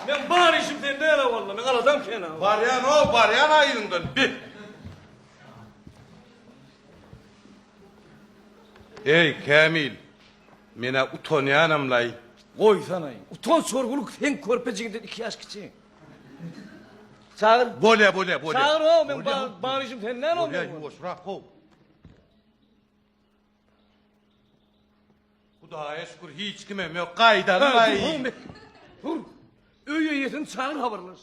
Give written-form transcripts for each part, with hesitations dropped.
Men bari işim sende ya valla. Men aladam kena. Baryan ayından bir. Ey Kamil. Mene utanyanamlay. Koy sana. Utan sorguluk sen körpeciğinden 2 yaş küçüğün. Çağır. Bole. Çağır o. Men bari işim senden Bolya olmuyor. yuvuşrak o. Kudaya şükür hiç kime yok kaydanlay. Dur. Öyle yetin çağır haberler.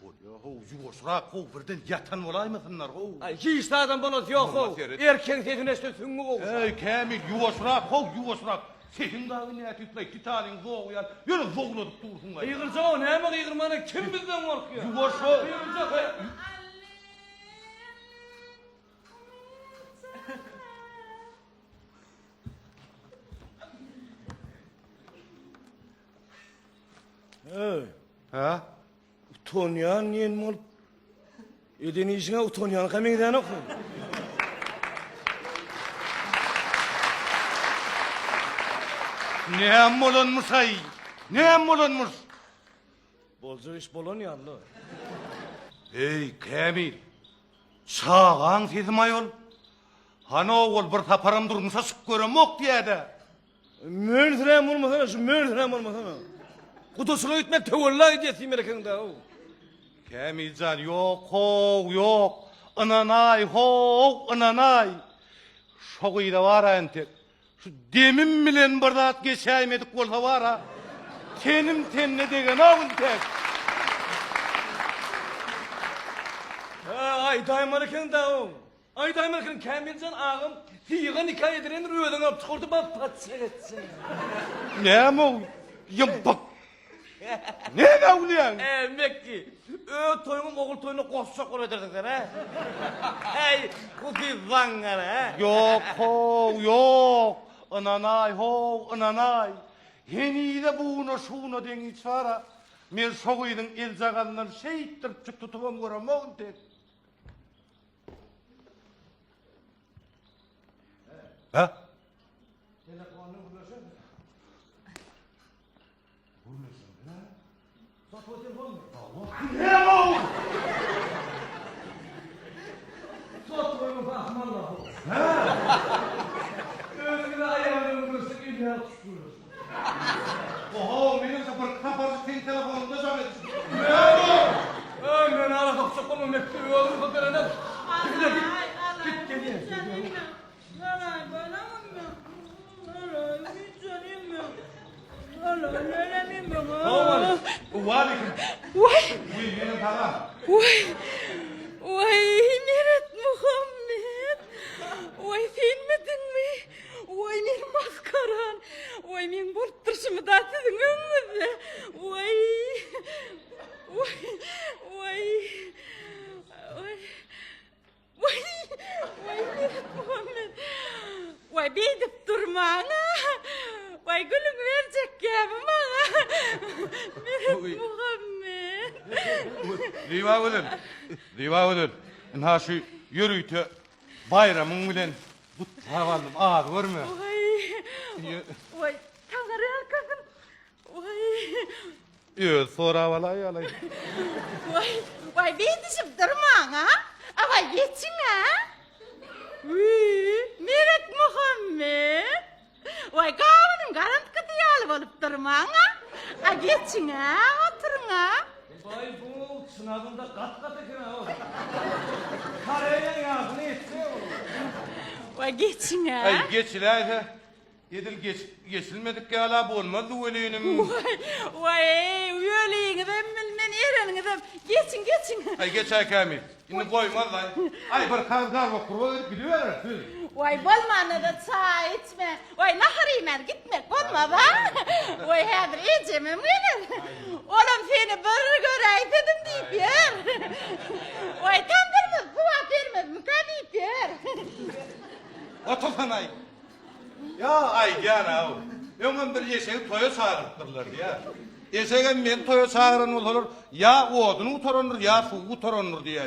Bolya o yuvuşrak o birden yatan olaymısınlar o. Ay hiç adam bana yok o. Erken sesine üstünsün o. Ey Kamil yuvuşrak. Sehin dağı ne etütley titalin zoğuyan. Yürü zoğuladık dursun gay. Yığırca o ne mi yığırmanı kim bizden korkuyor? Yuvuşrak. Yığırca Ha? Utanyan yen mol. Edeni işine utanyan kamingden oku. Ne amolunmuş ay? Ne amolunmuş? Bolca iş bolon ya Allah. Ey Kamil. Çağan sedim ayol. Hani oğul bir taparam durmuşa sık göremok diyede. Mördürem olmasana şu mördürem olmasana. Kudusunu ütme tevalla diyesin merekende o. Kamilcan yok. Ananay. Şoğuyu da var ente. Şu demin bilen bardat geçeymedik bolsa var ha. Tenim tenne degen avun tek. Ay daymarken da o. Ay daymarken Kamilcan ağam tiğen hikaye edilen rüyeden alıp çıkardı bak patsa etsin. Ne mo? Yımbak. Ne davlayan? Mekki. Toyunun oğul toyunu koşacak oraya derdiler ha. Hey kuzi zangara ha. Yok. Ananay. Heni de buğuna şuğuna deni çara. Men soğuydun el zagandan şeyittirip çık tutuvam göremem tek. Ha? Telefonunu vurursun. Satı telefon mu? Ne mo? Satı bakmallah. Özüne ayağını vurursun illa tutulur. Oho, benim sapır kaparı senin telefonunda zahmetsin. Ben ara kapsa konu mektubu olur mu derene? Git geliyor. Waalaikum. Benim param. Vay Meret Muhammed. Vay filmedin mi? Vay men maskaran. Vay men borttırışımı da sizin önünüzde. Vay Meret Muhammed. Vay beydip durmana. Vay gülüm verecek gibi bana. Meret Muhammed. Riva olun. Ha şu yürüytü bayramın bilen bu tavaldım ağır var mı? Vay tanrı arkasın. Yok sonra valay alay. Vay beydişip durman ha? Vay geçin ha? Meret Muhammed. Vay kavunun garant kıtıyalı olup durman ha? Geçin ha? Oturun ha? Vay bu sınavında kat ekin ha o. Karaya yazını etti o. Vay geçin ha? Ay geçileyse. Geçilmedik ki hala bu olmaz bu ölüyünüm. Vay üyeliğini ben bilmem yerini de geçin. Ay geç ay Kamil. Şimdi koymaz lan. Ay bir kazgar var kuru biliyor musun? Vay bolmanı da çay içme. Vay naharıymen gitmek olma ba. Vay hadir içemem benim. Oğlum seni bir görey dedim deyip yer. Vay tam vermez buva vermez mi deyip yer. Otursan ay. Ya ay gana o. Ömün bir yeşeği toya çağırırlar ya. Yeşeğe men toya çağırın olur. Ya odunu utoranır ya su utoranır diye.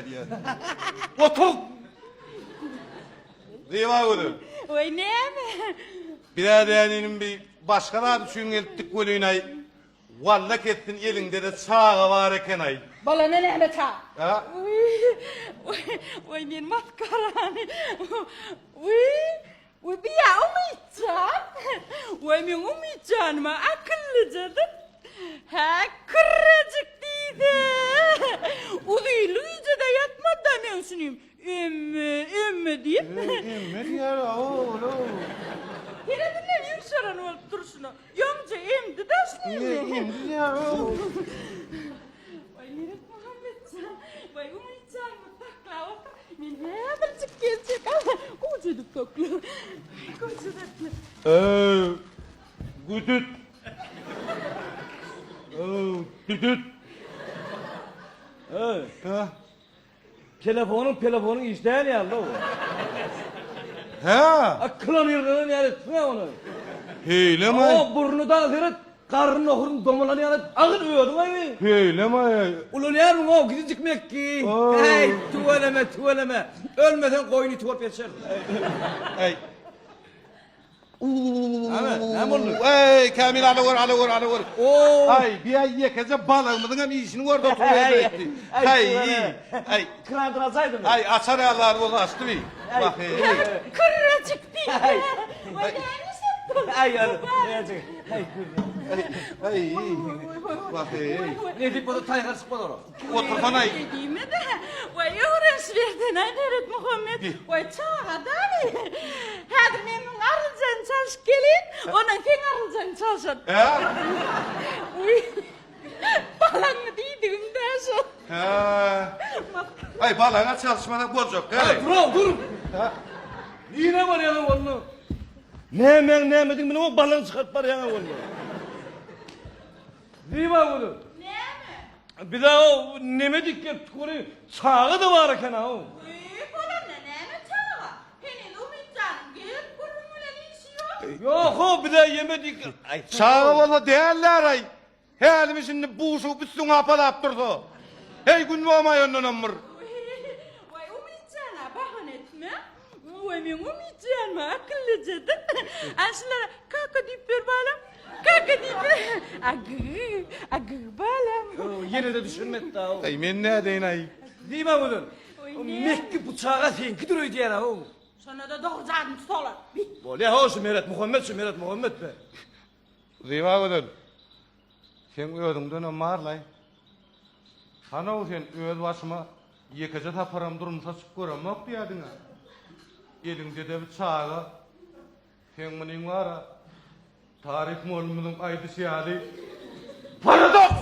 Otur. Riva olun. Vay ne mi? Biraderinin bir başka da düşünün ettik golüne. Valla kettin elinde de sağa var eken ay. Bala ne ta? Ha? Oy men maskarani. Oy bir ya umuycan. Oy men umuycan ma akıllıcadır. Ha kırıcık deydi. Uyuyluca da yatmadı ben sunayım. Emme deyip. Emmer ya oğlum. Hele dinle yükselen olup duruşunu. Yonca emdi dersini. Emdi ya oğlum. Vay Meret Muhammedcan. Vay umuycan mı takla oka. Men hebercik gelecek ama. Kocadık takla. Kocadık. Güdüt. Düdüt. Ha? Telefonun işleyen ya lo. Ha? Akılan yırgının yani tüne onu. Heyle mi? O burnu da zeret karnın okurun domalanı yani ağır uyuyordun ay. Heyle mi? Ulan yer mi o gidecek mekki. Oo. Hey tuvaleme. Ölmeden koyunu tuval geçer. Hey. Ne oldu? Ey Kamil ala vur. Oo. Ay bir ay yekece balığımızın hem işini orada Ay, oturuyor. ay, Ay. ay. Ay. Kırandırasaydım. Ay açar Allah onu astı bir. Bak hey. Kırıcık değil. Ay. Vay ne yaptın? Ay yani. Ay. Ay. Bak hey. Ne deyip o da tayyar sıkmadı onu. Otur bana. Değil mi de? Vay öğrenç verdin ay Meret Muhammed. Vay çağa dani. Hadi memnun arıcan çalış gelin. Onun ken arıcan çalışın. Ha? Uy. Balanı değdim dersin. Ha. Ay balığına çalışmada bozuk. Hey. Dur. Yine var yana onu. Ne emedin benim o balını çıkartlar yana onu. Değil mi bunu? Ne mi? Bir daha o nemedik ya tukuru sağı da var eken ha o. Falan ne mi çağa? Senin umutcan gelip kurumuna işi yok. Yok o bir daha yemedik. Ay, Sağa valla değerler ay. Helimi şimdi buğuşu üstüne apalap durdu. Hey gün olmay ondan ömür. Vay umutcana bahane etme. Vay men umutcan mı akıllıcadır. Aslında kaka deyip ver balam. Kaka deyip ver. Agı balam. Yine de düşünmedi daha o. Ay men ne deyin ay. Değil mi bunun? Oy, O ne? Mekki bıçağa sen gidiyor diye ha o. Sana da doğrucan solar. Bol ya o şu Meret Muhammed be. Riva odun. Sen ödünden ömarlay. Sana o sen öd başıma yekece taparam durumsa çıkıram yok diyadın ha. Elinde de bir çağı. Sen minin var ha. Tarih molumuzun aydı siyadi. Paradoks!